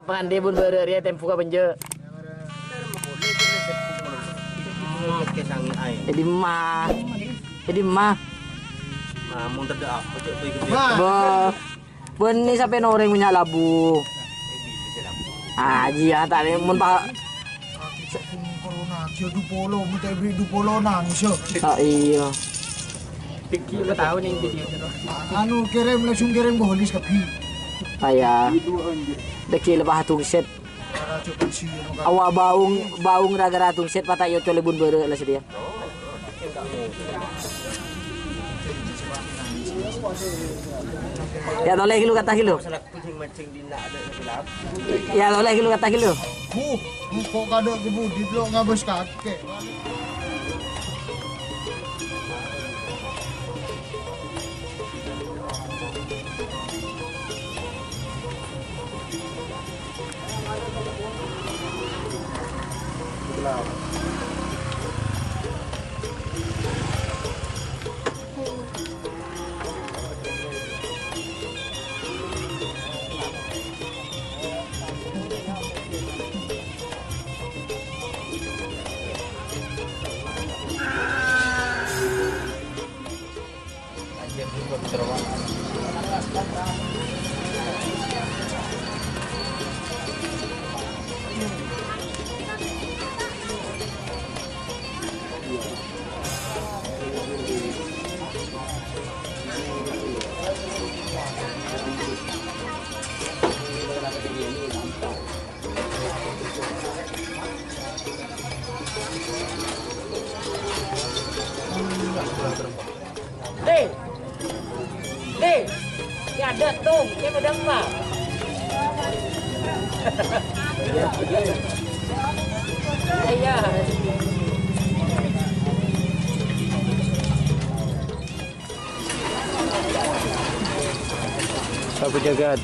Pandai pun dia tempo ka benje. Jadi mah. Jadi mah. Mun terdak apa cok tu ikut. Ben ni sampai noreng punya labu. Ji tak ni mun pak. Corona cio du polo, mun te beri du polo nang cio. Iya. Tiki ka tahu ning video tu. Anu kirim langsung kirim ke holis kapi. Ayah. Deki lepas hatung set. Coba sih. Awak baung raga ratung set patah yo cole bun beure lah sedia. Ya toleh kilo kata kilo. Ya toleh kilo kata kilo. Kok kada ke budi lo ngabes kakek. Ni ada tu, dia pada apa? Ayah. Sapu jagat.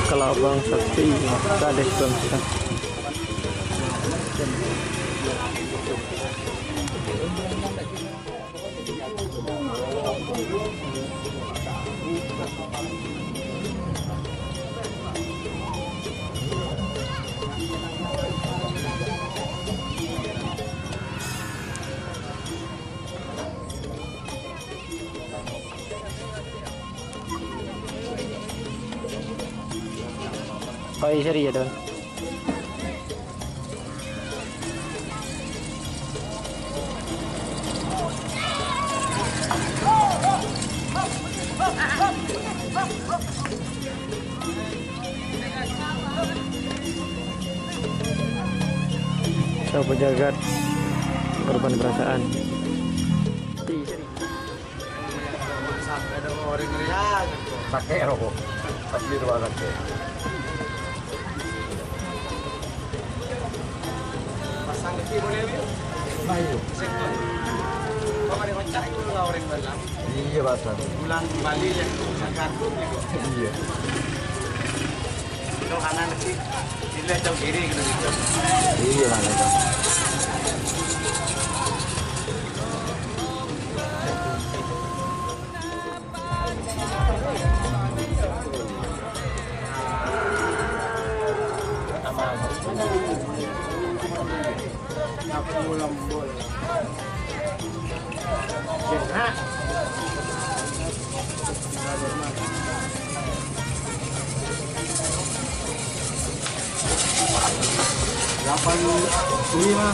Kelabang Sakti Kades Bangsa. Oh iya seri ya Don. Sapu jagat korban perasaan. Sampai ada orang ngeriak pakai rokok. Tapi ruang kakek. Pasang itu boleh ni? Baik. Sektor. Kau ada kocak itu orang dalam. Iya pasang. Bulan Bali yang kantor itu. Iya. Itu kanan nanti dilihat jauh kiri gitu. Iya mana tu. Aku lambol. Jenha. Lapan lima.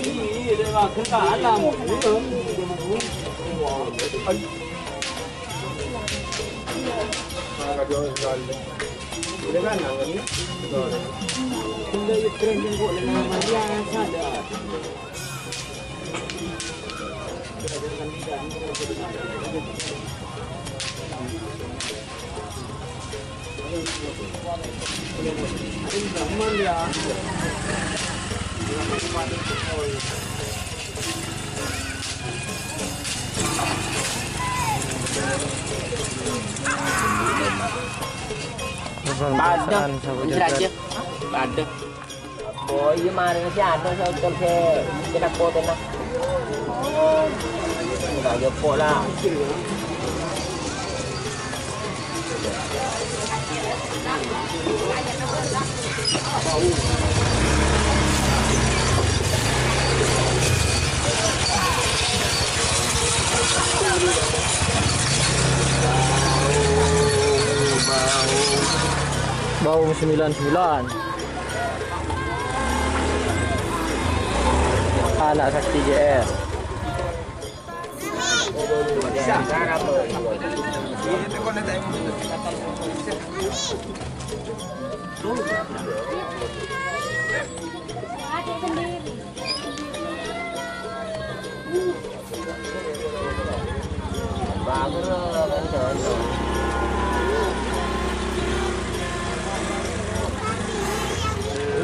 Ini dia kerja alam. Udah kan nangannya? Benda yang keren yang buat nama dia sadar. Zaman ya. Ada. Aja. Ada. Oh, iya mari masih ada saya ke kita foto nak. Enggak ada pola. Bau 99. Anak Sakti JR. Bagus kan.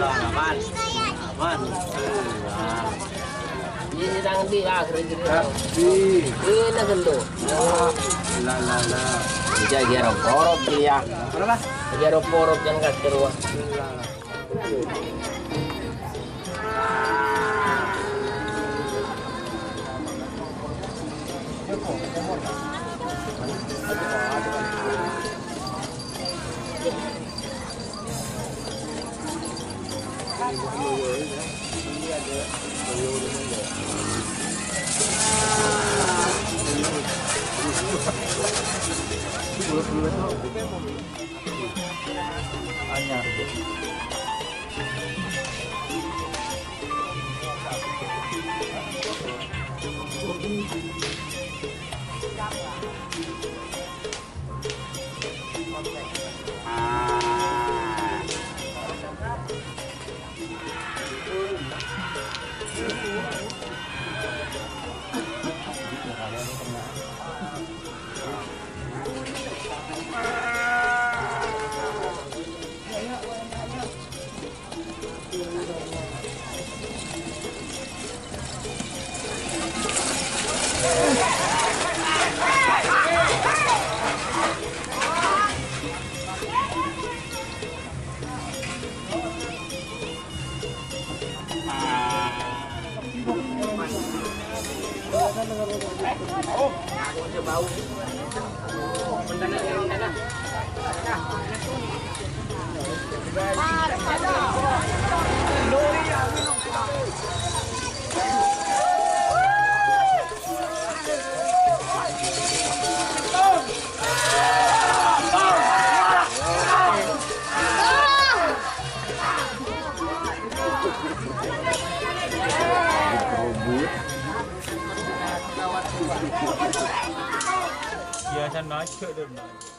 Aman. Aman. Ini tangan di akhir ini. Tapi Ini gelo. la. Jadi porok dia. Berapa? Jadi porok yang kat terus. Biasa nói chuyện được.